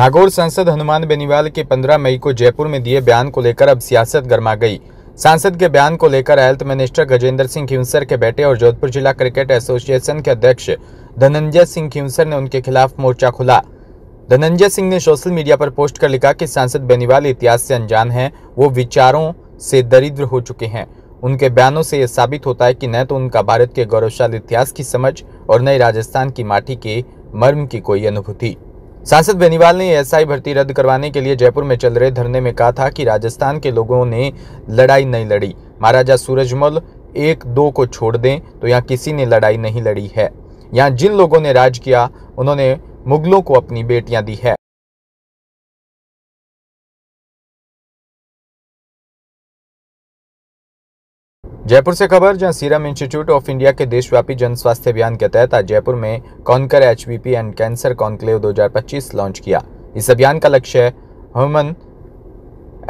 नागौर सांसद हनुमान बेनीवाल के 15 मई को जयपुर में दिए बयान को लेकर अब सियासत गर्मा गई। सांसद के बयान को लेकर हेल्थ मिनिस्टर गजेंद्र सिंह खींवसर के बेटे और जोधपुर जिला क्रिकेट एसोसिएशन के अध्यक्ष धनंजय सिंह खींवसर ने उनके खिलाफ मोर्चा खोला। धनंजय सिंह ने सोशल मीडिया पर पोस्ट कर लिखा कि सांसद बेनीवाल इतिहास से अनजान हैं, वो विचारों से दरिद्र हो चुके हैं। उनके बयानों से यह साबित होता है कि न तो उनका भारत के गौरवशाली इतिहास की समझ और न ही राजस्थान की माटी के मर्म की कोई अनुभूति। सांसद बेनीवाल ने एसआई भर्ती रद्द करवाने के लिए जयपुर में चल रहे धरने में कहा था कि राजस्थान के लोगों ने लड़ाई नहीं लड़ी। महाराजा सूरजमल 1-2 को छोड़ दें तो यहाँ किसी ने लड़ाई नहीं लड़ी है। यहाँ जिन लोगों ने राज किया उन्होंने मुगलों को अपनी बेटियां दी है। जयपुर से खबर, जहां सीरम इंस्टीट्यूट ऑफ इंडिया के देशव्यापी जन स्वास्थ्य अभियान के तहत आज जयपुर में conquer HPV and cancer conclave 2025 launch किया। इस अभियान का लक्ष्य है ह्यूमन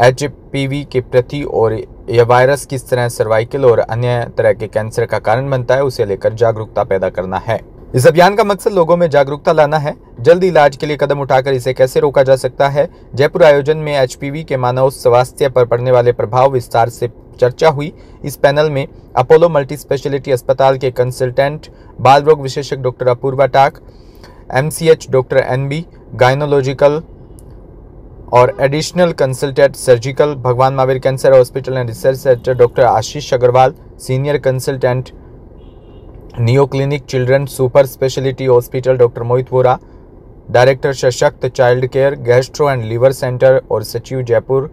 एचपीवी के प्रति और यह वायरस किस तरह सर्वाइकल और अन्य तरह के कैंसर का कारण बनता है उसे लेकर जागरूकता पैदा करना है। इस अभियान का मकसद लोगों में जागरूकता लाना है, जल्द इलाज के लिए कदम उठाकर इसे कैसे रोका जा सकता है। जयपुर आयोजन में एचपीवी के मानव स्वास्थ्य पर पड़ने वाले प्रभाव विस्तार से चर्चा हुई। इस पैनल में अपोलो मल्टी स्पेशलिटी अस्पताल के कंसल्टेंट बाल रोग विशेषज्ञ doctor Apurva Tak, MCH doctor NB, gynaecological और additional consultant surgical Bhagwan Mahavir cancer hospital and research centre doctor Ashish Agarwal, senior consultant neo clinic children super speciality hospital doctor Mohit Vora, director Sashakt child care gastro and liver centre और सचिव Jaipur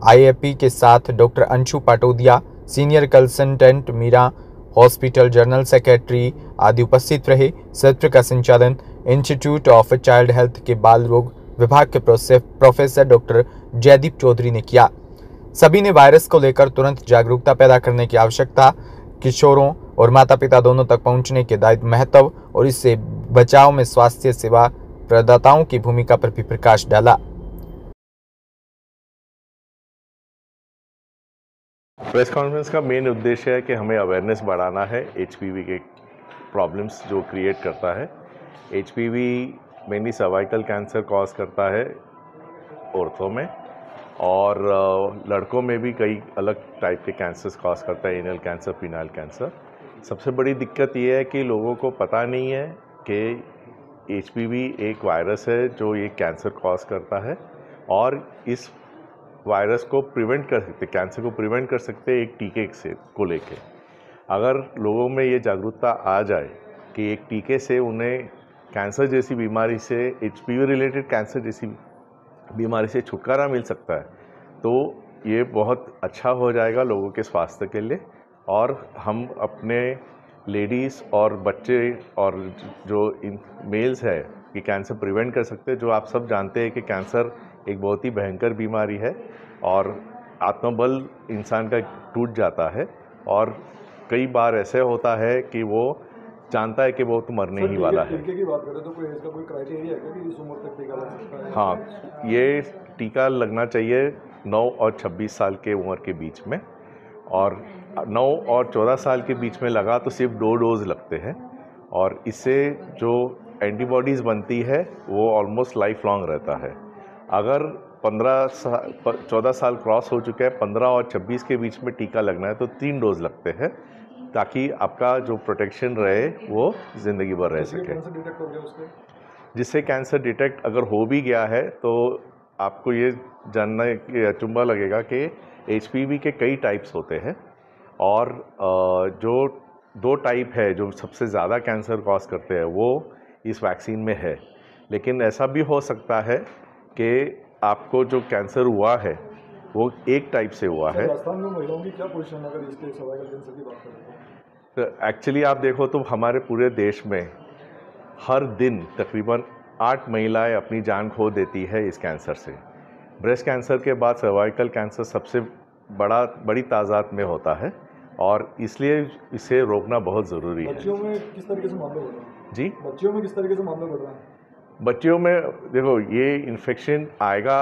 IAP के साथ doctor Anshu Patodia, senior consultant Meera hospital general secretary आदि उपस्थित रहे। सत्र का संचालन इंस्टीट्यूट ऑफ चाइल्ड हेल्थ के बाल रोग विभाग के प्रोफेसर डॉक्टर जयदीप चौधरी ने किया। सभी ने वायरस को लेकर तुरंत जागरूकता पैदा करने की आवश्यकता, किशोरों और माता पिता दोनों तक पहुंचने के दायित्व महत्व और इससे बचाव में स्वास्थ्य सेवा प्रदाताओं की भूमिका पर भी प्रकाश डाला। प्रेस कॉन्फ्रेंस का मेन उद्देश्य है कि हमें अवेयरनेस बढ़ाना है एचपीवी के प्रॉब्लम्स जो क्रिएट करता है। HPV mainly cervical cancer cause करता है औरतों में, और लड़कों में भी कई अलग टाइप के कैंसर्स कॉज करता है, एनल कैंसर, फीनाइल कैंसर। सबसे बड़ी दिक्कत ये है कि लोगों को पता नहीं है कि एचपीवी एक वायरस है जो ये कैंसर कॉज करता है, और इस वायरस को प्रिवेंट कर सकते, कैंसर को प्रिवेंट कर सकते एक टीके से को लेके। अगर लोगों में ये जागरूकता आ जाए कि एक टीके से उन्हें कैंसर जैसी बीमारी से, एचपीवी रिलेटेड कैंसर जैसी बीमारी से छुटकारा मिल सकता है, तो ये बहुत अच्छा हो जाएगा लोगों के स्वास्थ्य के लिए। और हम अपने लेडीज़ और बच्चे और जो मेल्स है कि कैंसर प्रिवेंट कर सकते हैं। जो आप सब जानते हैं कि कैंसर एक बहुत ही भयंकर बीमारी है और आत्मबल इंसान का टूट जाता है, और कई बार ऐसे होता है कि वो जानता है कि वो तो मरने ही वाला है। टीके की बात करें तो कोई इसका कोई क्राइटेरिया है कि इस उम्र तक टीका लग सकता है? हाँ, ये टीका लगना चाहिए 9 और 26 साल के उम्र के बीच में, और 9 और 14 साल के बीच में लगा तो सिर्फ 2 डोज लगते हैं, और इससे जो एंटीबॉडीज़ बनती है वो ऑलमोस्ट लाइफ लॉन्ग रहता है। अगर 14 साल क्रॉस हो चुका है, 15 और 26 के बीच में टीका लगना है तो 3 डोज लगते हैं, ताकि आपका जो प्रोटेक्शन रहे वो ज़िंदगी भर रह सके। जिससे कैंसर डिटेक्ट अगर हो भी गया है तो आपको ये जानना कि अचंभा लगेगा कि एचपीवी के कई टाइप्स होते हैं, और जो 2 टाइप है जो सबसे ज़्यादा कैंसर कॉज करते हैं वो इस वैक्सीन में है। लेकिन ऐसा भी हो सकता है कि आपको जो कैंसर हुआ है वो एक टाइप से हुआ है। राजस्थान में महिलाओं की क्या पोजीशन है अगर इसके सर्वाइकल कैंसर की बात करें तो? एक्चुअली आप देखो तो हमारे पूरे देश में हर दिन तकरीबन 8 महिलाएं अपनी जान खो देती है इस कैंसर से। ब्रेस्ट कैंसर के बाद सर्वाइकल कैंसर सबसे बड़ी तादाद में होता है, और इसलिए इसे रोकना बहुत ज़रूरी है। बच्चियों में किस तरीके से मामले बढ़ रहे हैं? जी, बच्चियों में किस तरीके से मामले बढ़ रहे हैं? बच्चियों में देखो ये इन्फेक्शन आएगा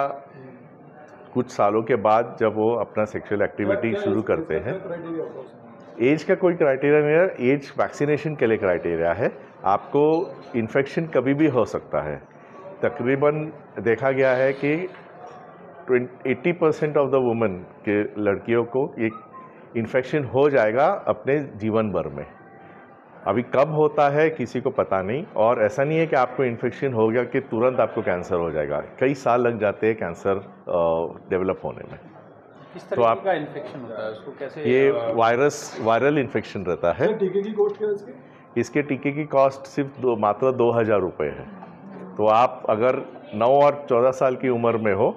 कुछ सालों के बाद जब वो अपना सेक्सुअल एक्टिविटी शुरू करते हैं। एज का कोई क्राइटेरिया नहीं है, एज वैक्सीनेशन के लिए क्राइटेरिया है। आपको इन्फेक्शन कभी भी हो सकता है, तकरीबन देखा गया है कि 80% ऑफ द वुमेन के लड़कियों को एक इन्फेक्शन हो जाएगा अपने जीवन भर में। अभी कब होता है किसी को पता नहीं, और ऐसा नहीं है कि आपको इन्फेक्शन हो गया कि तुरंत आपको कैंसर हो जाएगा। कई साल लग जाते हैं कैंसर डेवलप होने में। किस तरह का इन्फेक्शन होता है, उसको कैसे? ये वायरल इन्फेक्शन रहता है। टीके की कॉस्ट क्या है इसकी? इसके टीके की कॉस्ट सिर्फ मात्र 2000 रुपये है। तो आप अगर 9 और 14 साल की उम्र में हो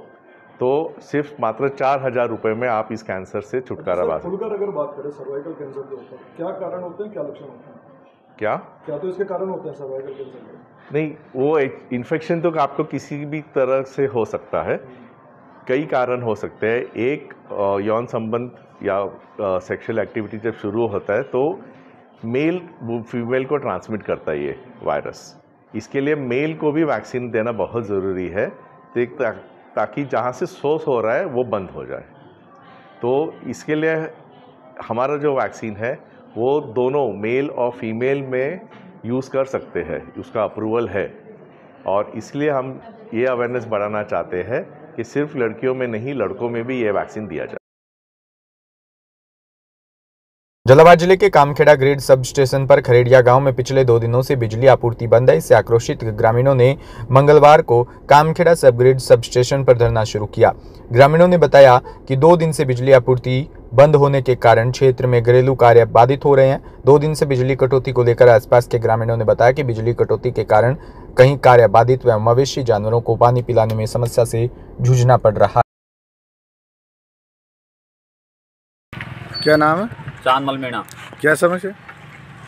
तो सिर्फ मात्र 4000 रुपये में आप इस कैंसर से छुटकारा पा सकते हैं। खुलकर अगर बात करें सर्वाइकल कैंसर के ऊपर, क्या कारण होते हैं, क्या लक्षण होते हैं? क्या तो इसके कारण होते हैं सर्वाइकल कैंसर के? नहीं, वो इन्फेक्शन तो आपको किसी भी तरह से हो सकता है। कई कारण हो सकते हैं। एक यौन संबंध या सेक्सुअल एक्टिविटी जब शुरू होता है तो मेल फीमेल को ट्रांसमिट करता है ये वायरस। इसके लिए मेल को भी वैक्सीन देना बहुत ज़रूरी है ताकि जहाँ से सोर्स हो रहा है वो बंद हो जाए। तो इसके लिए हमारा जो वैक्सीन है वो दोनों मेल और फीमेल में यूज़ कर सकते हैं, उसका अप्रूवल है। और इसलिए हम ये अवेयरनेस बढ़ाना चाहते हैं कि सिर्फ लड़कियों में नहीं, लड़कों में भी ये वैक्सीन दिया जाए। झालावाड़ जिले के कामखेड़ा ग्रिड सब स्टेशन पर खरेड़िया गांव में पिछले 2 दिनों से बिजली आपूर्ति बंद है। इससे आक्रोशित ग्रामीणों ने मंगलवार को कामखेड़ा सब ग्रिड सब स्टेशन पर धरना शुरू किया। ग्रामीणों ने बताया कि 2 दिन से बिजली आपूर्ति बंद होने के कारण क्षेत्र में घरेलू कार्य बाधित हो रहे हैं। 2 दिन से बिजली कटौती को लेकर आसपास के ग्रामीणों ने बताया कि बिजली कटौती के कारण कहीं कार्य बाधित व मवेशी जानवरों को पानी पिलाने में समस्या से जूझना पड़ रहा है। क्या नाम है? चांदमल मीणा। क्या समस्या?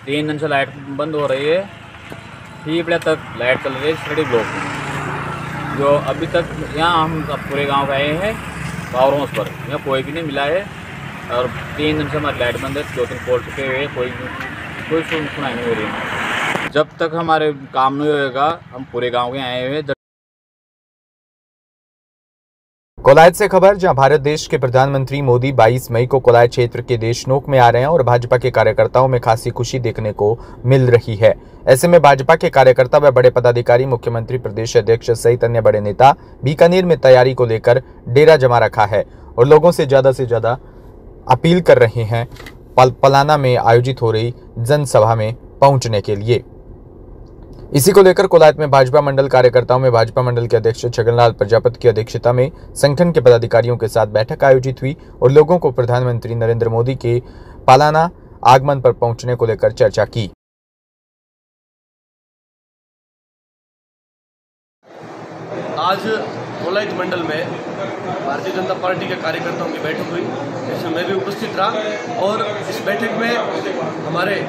3 दिन से लाइट बंद हो रही है। पीपड़े तक लाइट चल रही है, सड़ी ब्लॉक जो अभी तक यहाँ हम पूरे गांव गए हैं पावर हाउस पर, यहाँ कोई भी नहीं मिला है। और 3 दिन से हमारी लाइट बंद है, 2-3 पोल चुके हुए, कोई सुनाई नहीं हो रही है। जब तक हमारे काम नहीं होएगा हम पूरे गाँव के आए हुए। कोलायत से खबर, जहां भारत देश के प्रधानमंत्री मोदी 22 मई को कोलायत क्षेत्र के देशनोक में आ रहे हैं और भाजपा के कार्यकर्ताओं में खासी खुशी देखने को मिल रही है। ऐसे में भाजपा के कार्यकर्ता व बड़े पदाधिकारी, मुख्यमंत्री, प्रदेश अध्यक्ष सहित अन्य बड़े नेता बीकानेर में तैयारी को लेकर डेरा जमा रखा है और लोगों से ज्यादा अपील कर रहे हैं पलाना में आयोजित हो रही जनसभा में पहुंचने के लिए। इसी को लेकर कोलायत में भाजपा मंडल कार्यकर्ताओं में भाजपा मंडल के अध्यक्ष छगनलाल प्रजापति की अध्यक्षता में संगठन के पदाधिकारियों के साथ बैठक आयोजित हुई और लोगों को प्रधानमंत्री नरेंद्र मोदी के पालाना आगमन पर पहुंचने को लेकर चर्चा की। आज कोलायत मंडल में भारतीय जनता पार्टी के कार्यकर्ताओं की बैठक हुई, जिसमें मैं भी उपस्थित रहा। और इस बैठक में हमारे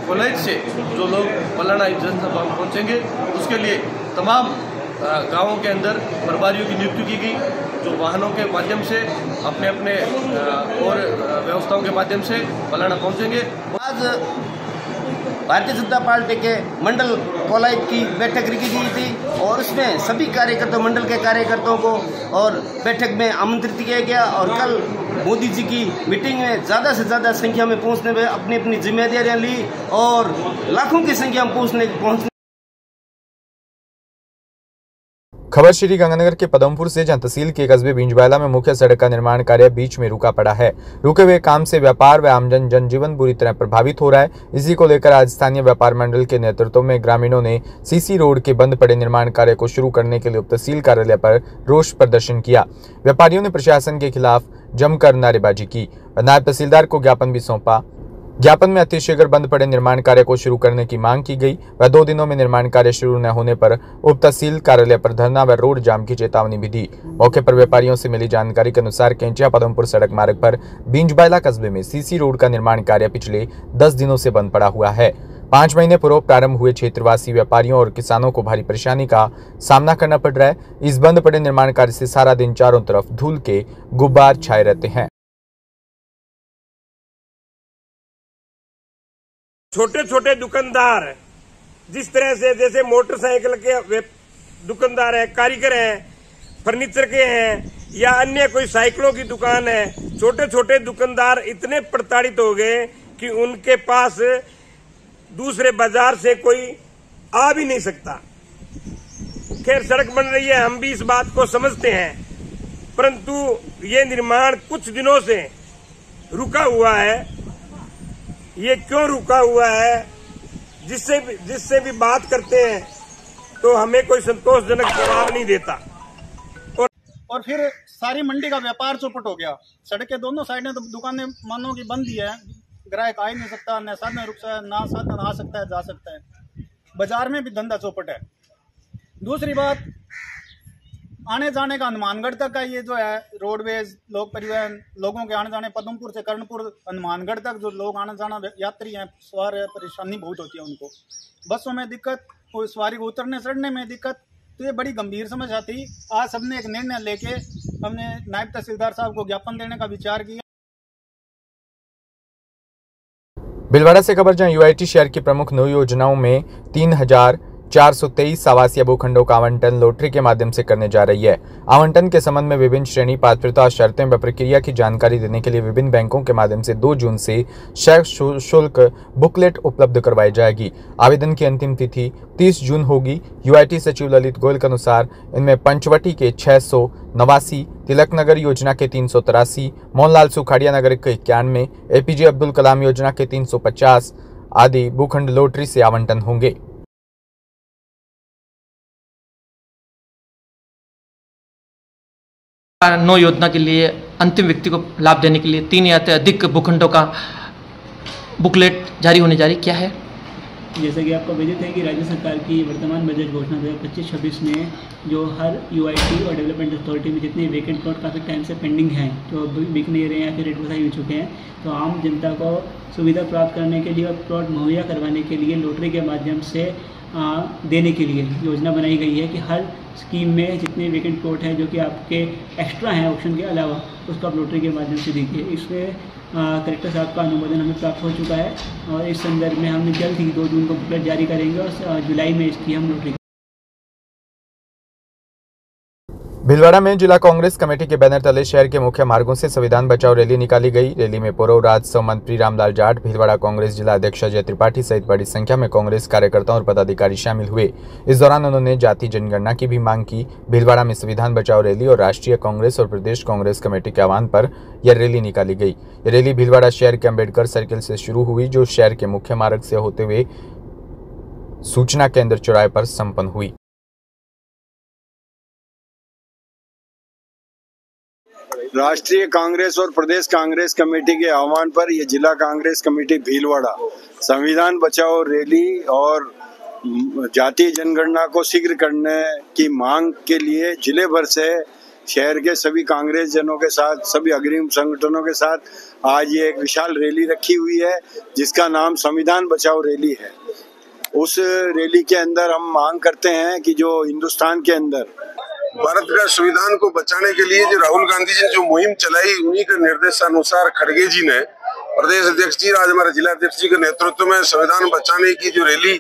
कोलायत से जो लोग पलाना जनसभा में पहुंचेंगे उसके लिए तमाम गांवों के अंदर प्रभारियों की नियुक्ति की गई, जो वाहनों के माध्यम से अपने और व्यवस्थाओं के माध्यम से पलाना पहुंचेंगे। आज भारतीय जनता पार्टी के मंडल कोलायत की बैठक रखी गई थी और उसमें सभी कार्यकर्ता, मंडल के कार्यकर्ताओं को और बैठक में आमंत्रित किया गया। और कल मोदी जी की मीटिंग में ज़्यादा से ज़्यादा संख्या में पहुंचने में अपनी जिम्मेदारियां ली और लाखों की संख्या में पहुंचने। खबर श्री गंगानगर के पदमपुर से, जहां तहसील के कस्बे बिंजवाला में मुख्य सड़क का निर्माण कार्य बीच में रुका पड़ा है। रुके हुए काम से व्यापार व आमजन जनजीवन बुरी तरह प्रभावित हो रहा है। इसी को लेकर आज स्थानीय व्यापार मंडल के नेतृत्व में ग्रामीणों ने सीसी रोड के बंद पड़े निर्माण कार्य को शुरू करने के लिए उप तहसील कार्यालय पर रोष प्रदर्शन किया। व्यापारियों ने प्रशासन के खिलाफ जमकर नारेबाजी की व नायब तहसीलदार को ज्ञापन भी सौंपा। ज्ञापन में अतिशीघ्र बंद पड़े निर्माण कार्य को शुरू करने की मांग की गई व 2 दिनों में निर्माण कार्य शुरू न होने पर उप तहसील कार्यालय पर धरना व रोड जाम की चेतावनी भी दी। मौके पर व्यापारियों से मिली जानकारी के अनुसार कैंचिया पदमपुर सड़क मार्ग पर बिंजबाला कस्बे में सीसी रोड का निर्माण कार्य पिछले 10 दिनों से बंद पड़ा हुआ है। 5 महीने पूर्व प्रारंभ हुए क्षेत्रवासी व्यापारियों और किसानों को भारी परेशानी का सामना करना पड़ रहा है। इस बंद पड़े निर्माण कार्य से सारा दिन चारों तरफ धूल के गुब्बार छाए रहते हैं। छोटे छोटे दुकानदार जिस तरह से, जैसे मोटरसाइकिल के दुकानदार है, कारीगर हैं, फर्नीचर के हैं या अन्य कोई साइकिलों की दुकान है, छोटे छोटे दुकानदार इतने प्रताड़ित हो गए कि उनके पास दूसरे बाजार से कोई आ भी नहीं सकता। खैर सड़क बन रही है, हम भी इस बात को समझते हैं, परंतु ये निर्माण कुछ दिनों से रुका हुआ है। ये क्यों रुका हुआ है, जिससे भी बात करते हैं तो हमें कोई संतोषजनक जवाब नहीं देता। और फिर सारी मंडी का व्यापार चौपट हो गया। सड़क के दोनों साइड में तो दुकानें मानो की बंद ही है, ग्राहक आ ही नहीं सकता, न साधन रुक सकता है, ना साधन आ सकता है, जा सकता है। बाजार में भी धंधा चौपट है। दूसरी बात, आने जाने का हनुमानगढ़ तक का ये जो है रोडवेज, लोक परिवहन, लोगों के आने जाने पदमपुर से कर्णपुर हनुमानगढ़ तक जो लोग आने जाना यात्री हैं, सवार है, परेशानी बहुत होती है उनको। बसों में दिक्कत, कोई सवारी को उतरने चढ़ने में दिक्कत, तो ये बड़ी गंभीर समस्या थी। आज सबने एक निर्णय लेके हमने नायब तहसीलदार साहब को ज्ञापन देने का विचार किया। भीलवाड़ा से खबर, जहां यूआईटी शहर की प्रमुख 9 योजनाओं में 3,423 आवासीय भूखंडों का आवंटन लॉटरी के माध्यम से करने जा रही है। आवंटन के संबंध में विभिन्न श्रेणी, पात्रता, शर्तें व प्रक्रिया की जानकारी देने के लिए विभिन्न बैंकों के माध्यम से 2 जून से शुल्क बुकलेट उपलब्ध करवाई जाएगी। आवेदन की अंतिम तिथि 30 जून होगी। यूआईटी सचिव ललित गोयल के अनुसार इनमें पंचवटी के 689, तिलक नगर योजना के 383, मोहनलाल सुखाड़िया नगर के 91, एपीजे अब्दुल कलाम योजना के 350 आदि भूखंड लॉटरी से आवंटन होंगे। नौ योजना के लिए अंतिम व्यक्ति को लाभ देने के लिए 3 या अधिक भूखंडों का बुकलेट जारी होने जा रही क्या है। जैसा कि आपको विदित है कि राज्य सरकार की वर्तमान बजट घोषणा 2025-26 में जो हर यूआईटी और डेवलपमेंट अथॉरिटी में जितने वेकेंट प्लॉट काफ़ी टाइम से पेंडिंग हैं, जो बिक नहीं रहे हैं या फिर रेट बधाई हो चुके हैं, तो आम जनता को सुविधा प्राप्त करने के लिए और प्लॉट मुहैया करवाने के लिए लॉटरी के माध्यम से देने के लिए योजना बनाई गई है कि हर स्कीम में जितने वेकेंट प्लॉट हैं जो कि आपके एक्स्ट्रा हैं ऑप्शन के अलावा, उसको आप लॉटरी के माध्यम से दीजिए। इसमें कलेक्टर साहब का अनुमोदन हमें प्राप्त हो चुका है और इस संदर्भ में हमने जल्द ही 2 जून को बुकलेट जारी करेंगे और जुलाई में इसकी हम लॉटरी। भीलवाड़ा में जिला कांग्रेस कमेटी के बैनर तले शहर के मुख्य मार्गों से संविधान बचाओ रैली निकाली गई। रैली में पूर्व राजस्व मंत्री रामलाल जाट, भीलवाड़ा कांग्रेस जिला अध्यक्ष अजय त्रिपाठी सहित बड़ी संख्या में कांग्रेस कार्यकर्ता और पदाधिकारी शामिल हुए। इस दौरान उन्होंने जाति जनगणना की भी मांग की। भीलवाड़ा में संविधान बचाओ रैली और राष्ट्रीय कांग्रेस और प्रदेश कांग्रेस कमेटी के आह्वान पर यह रैली निकाली गई। यह रैली भीलवाड़ा शहर के अम्बेडकर सर्किल से शुरू हुई, जो शहर के मुख्य मार्ग से होते हुए सूचना केंद्र चौराहे पर संपन्न हुई। राष्ट्रीय कांग्रेस और प्रदेश कांग्रेस कमेटी के आह्वान पर यह जिला कांग्रेस कमेटी भीलवाड़ा संविधान बचाओ रैली और जातीय जनगणना को शीघ्र करने की मांग के लिए जिले भर से शहर के सभी कांग्रेस जनों के साथ, सभी अग्रिम संगठनों के साथ आज ये एक विशाल रैली रखी हुई है, जिसका नाम संविधान बचाओ रैली है। उस रैली के अंदर हम मांग करते हैं कि जो हिंदुस्तान के अंदर भारत का संविधान को बचाने के लिए जो राहुल गांधी जी ने जो मुहिम चलाई, उन्हीं के निर्देशानुसार खड़गे जी ने, प्रदेश अध्यक्ष जी, आज हमारे जिला अध्यक्ष जी के नेतृत्व में संविधान बचाने की जो रैली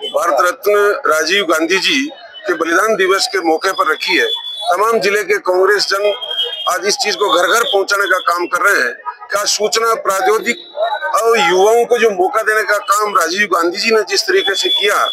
भारत रत्न राजीव गांधी जी के बलिदान दिवस के मौके पर रखी है। तमाम जिले के कांग्रेस जन आज इस चीज को घर घर पहुंचाने का काम कर रहे हैं। क्या सूचना प्रौद्योगिकी और युवाओं को जो मौका देने का काम राजीव गांधी जी ने जिस तरीके से किया,